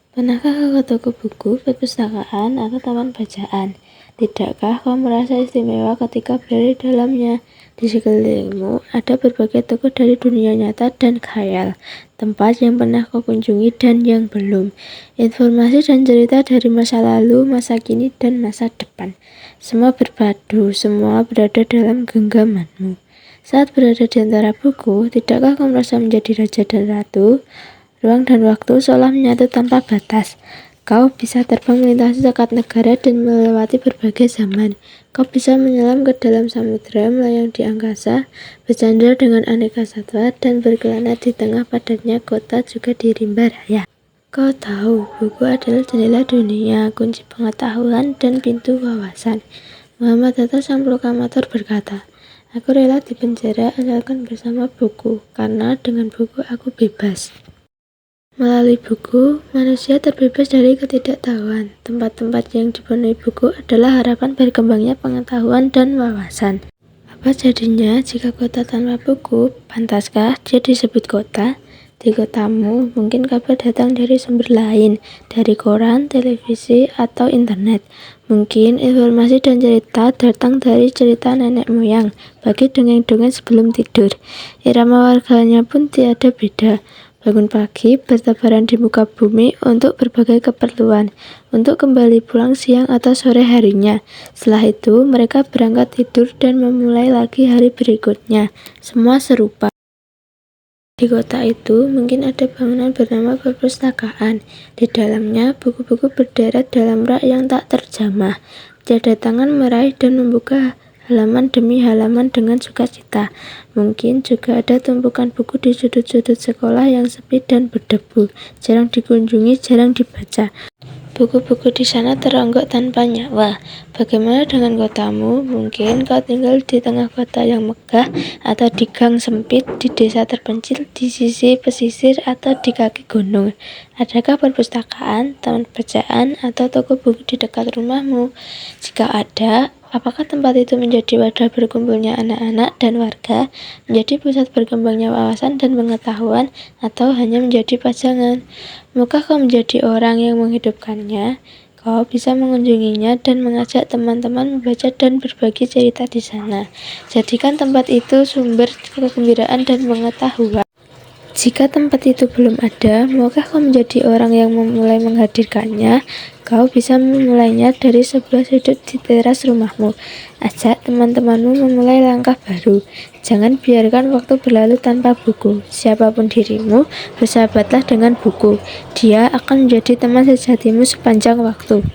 Pernahkah kau ke toko buku, perpustakaan, atau taman bacaan? Tidakkah kau merasa istimewa ketika berada di dalamnya? Di sekelilingmu ada berbagai toko dari dunia nyata dan khayal, tempat yang pernah kau kunjungi dan yang belum. Informasi dan cerita dari masa lalu, masa kini, dan masa depan. Semua berpadu, semua berada dalam genggamanmu. Saat berada di antara buku, tidakkah kau merasa menjadi raja dan ratu? Ruang dan waktu seolah menyatu tanpa batas. Kau bisa terbang melintasi sekat negara dan melewati berbagai zaman. Kau bisa menyelam ke dalam samudera, melayang di angkasa, bersandar dengan aneka satwa, dan berkelana di tengah padatnya kota juga di rimba raya. Kau tahu, buku adalah jendela dunia, kunci pengetahuan, dan pintu wawasan. Muhammad Hatta sang proklamator berkata, "Aku rela dipenjara asalkan bersama buku, karena dengan buku aku bebas." Melalui buku, manusia terbebas dari ketidaktahuan. Tempat-tempat yang dipenuhi buku adalah harapan berkembangnya pengetahuan dan wawasan. Apa jadinya jika kota tanpa buku? Pantaskah dia disebut kota? Di kotamu, mungkin kabar datang dari sumber lain, dari koran, televisi, atau internet. Mungkin informasi dan cerita datang dari cerita nenek moyang, bagi dongeng-dongeng sebelum tidur. Irama warganya pun tiada beda. Bangun pagi, bertebaran di muka bumi untuk berbagai keperluan, untuk kembali pulang siang atau sore harinya. Setelah itu, mereka berangkat tidur dan memulai lagi hari berikutnya. Semua serupa. Di kota itu, mungkin ada bangunan bernama perpustakaan. Di dalamnya, buku-buku berderet dalam rak yang tak terjamah. Tiada tangan meraih dan membuka halaman demi halaman dengan sukacita. Mungkin juga ada tumpukan buku di sudut-sudut sekolah yang sepi dan berdebu, jarang dikunjungi, jarang dibaca. Buku-buku di sana teronggok tanpa nyawa. Bagaimana dengan kotamu? Mungkin kau tinggal di tengah kota yang megah, atau di gang sempit, di desa terpencil, di sisi pesisir, atau di kaki gunung. Adakah perpustakaan, taman bacaan, atau toko buku di dekat rumahmu? Jika ada, apakah tempat itu menjadi wadah berkumpulnya anak-anak dan warga, menjadi pusat berkembangnya wawasan dan pengetahuan, atau hanya menjadi pajangan? Maukah kau menjadi orang yang menghidupkannya? Kau bisa mengunjunginya dan mengajak teman-teman membaca dan berbagi cerita di sana. Jadikan tempat itu sumber kegembiraan dan pengetahuan. Jika tempat itu belum ada, maukah kau menjadi orang yang memulai menghadirkannya? Kau bisa memulainya dari sebuah sudut di teras rumahmu. Ajak teman-temanmu memulai langkah baru. Jangan biarkan waktu berlalu tanpa buku. Siapapun dirimu, bersahabatlah dengan buku. Dia akan menjadi teman sejatimu sepanjang waktu.